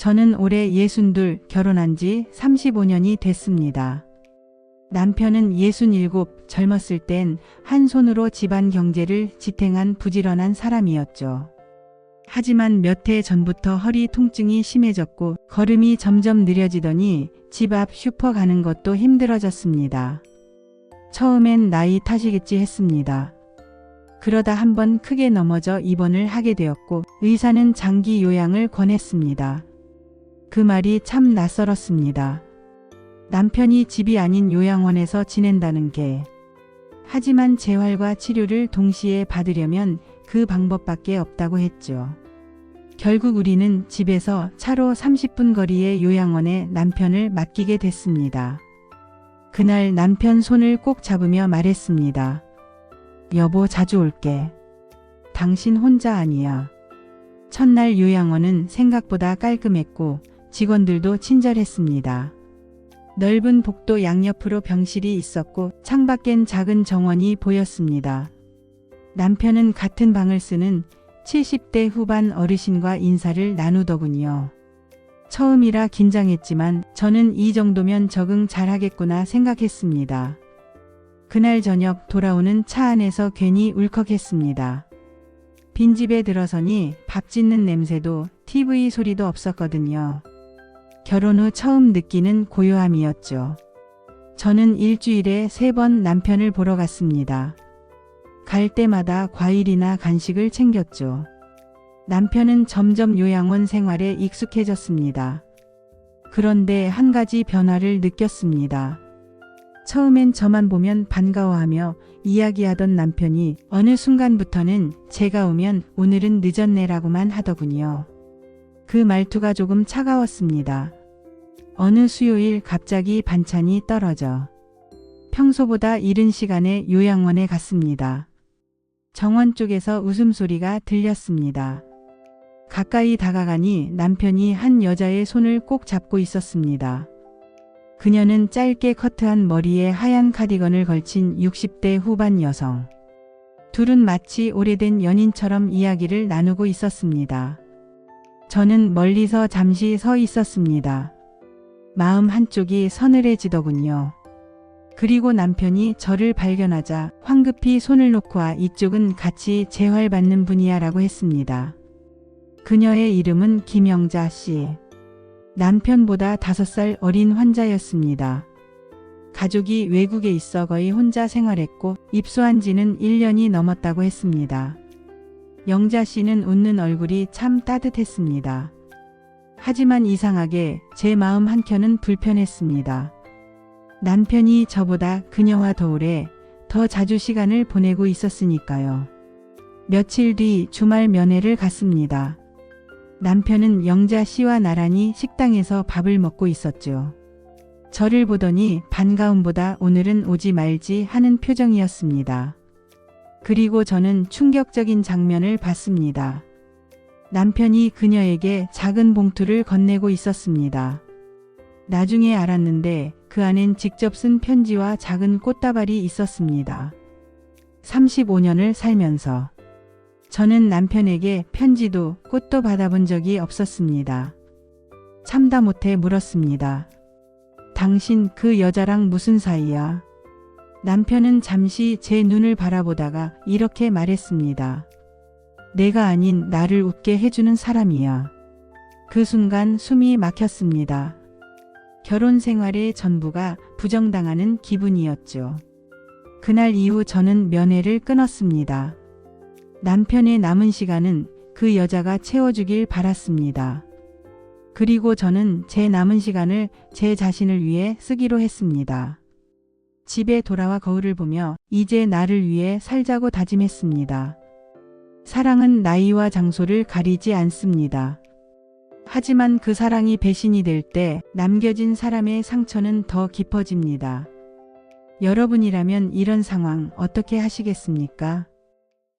저는 올해 62, 결혼한 지 35년이 됐습니다. 남편은 67, 젊었을 땐 한 손으로 집안 경제를 지탱한 부지런한 사람이었죠. 하지만 몇 해 전부터 허리 통증이 심해졌고 걸음이 점점 느려지더니 집 앞 슈퍼 가는 것도 힘들어졌습니다. 처음엔 나이 탓이겠지 했습니다. 그러다 한번 크게 넘어져 입원을 하게 되었고 의사는 장기 요양을 권했습니다. 그 말이 참 낯설었습니다. 남편이 집이 아닌 요양원에서 지낸다는 게. 하지만 재활과 치료를 동시에 받으려면 그 방법밖에 없다고 했죠. 결국 우리는 집에서 차로 30분 거리의 요양원에 남편을 맡기게 됐습니다. 그날 남편 손을 꼭 잡으며 말했습니다. 여보, 자주 올게. 당신 혼자 아니야. 첫날 요양원은 생각보다 깔끔했고 직원들도 친절했습니다. 넓은 복도 양옆으로 병실이 있었고 창밖엔 작은 정원이 보였습니다. 남편은 같은 방을 쓰는 70대 후반 어르신과 인사를 나누더군요. 처음이라 긴장했지만 저는 이 정도면 적응 잘하겠구나 생각했습니다. 그날 저녁 돌아오는 차 안에서 괜히 울컥했습니다. 빈집에 들어서니 밥 짓는 냄새도 TV 소리도 없었거든요. 결혼 후 처음 느끼는 고요함이었죠. 저는 일주일에 3번 남편을 보러 갔습니다. 갈 때마다 과일이나 간식을 챙겼죠. 남편은 점점 요양원 생활에 익숙해졌습니다. 그런데 한 가지 변화를 느꼈습니다. 처음엔 저만 보면 반가워하며 이야기하던 남편이 어느 순간부터는 제가 오면 오늘은 늦었네라고만 하더군요. 그 말투가 조금 차가웠습니다. 어느 수요일 갑자기 반찬이 떨어져 평소보다 이른 시간에 요양원에 갔습니다. 정원 쪽에서 웃음소리가 들렸습니다. 가까이 다가가니 남편이 한 여자의 손을 꼭 잡고 있었습니다. 그녀는 짧게 커트한 머리에 하얀 카디건을 걸친 60대 후반 여성. 둘은 마치 오래된 연인처럼 이야기를 나누고 있었습니다. 저는 멀리서 잠시 서 있었습니다. 마음 한쪽이 서늘해지더군요. 그리고 남편이 저를 발견하자 황급히 손을 놓고 이쪽은 같이 재활받는 분이야 라고 했습니다. 그녀의 이름은 김영자 씨. 남편보다 5살 어린 환자였습니다. 가족이 외국에 있어 거의 혼자 생활했고 입소한 지는 1년이 넘었다고 했습니다. 영자 씨는 웃는 얼굴이 참 따뜻했습니다. 하지만 이상하게 제 마음 한켠은 불편했습니다. 남편이 저보다 그녀와 더 오래, 더 자주 시간을 보내고 있었으니까요. 며칠 뒤 주말 면회를 갔습니다. 남편은 영자 씨와 나란히 식당에서 밥을 먹고 있었죠. 저를 보더니 반가움보다 오늘은 오지 말지 하는 표정이었습니다. 그리고 저는 충격적인 장면을 봤습니다. 남편이 그녀에게 작은 봉투를 건네고 있었습니다. 나중에 알았는데 그 안엔 직접 쓴 편지와 작은 꽃다발이 있었습니다. 35년을 살면서 저는 남편에게 편지도 꽃도 받아본 적이 없었습니다. 참다 못해 물었습니다. 당신 그 여자랑 무슨 사이야? 남편은 잠시 제 눈을 바라보다가 이렇게 말했습니다. 내가 아닌 나를 웃게 해주는 사람이야. 그 순간 숨이 막혔습니다. 결혼 생활의 전부가 부정당하는 기분이었죠. 그날 이후 저는 면회를 끊었습니다. 남편의 남은 시간은 그 여자가 채워주길 바랐습니다. 그리고 저는 제 남은 시간을 제 자신을 위해 쓰기로 했습니다. 집에 돌아와 거울을 보며 이제 나를 위해 살자고 다짐했습니다. 사랑은 나이와 장소를 가리지 않습니다. 하지만 그 사랑이 배신이 될 때 남겨진 사람의 상처는 더 깊어집니다. 여러분이라면 이런 상황 어떻게 하시겠습니까?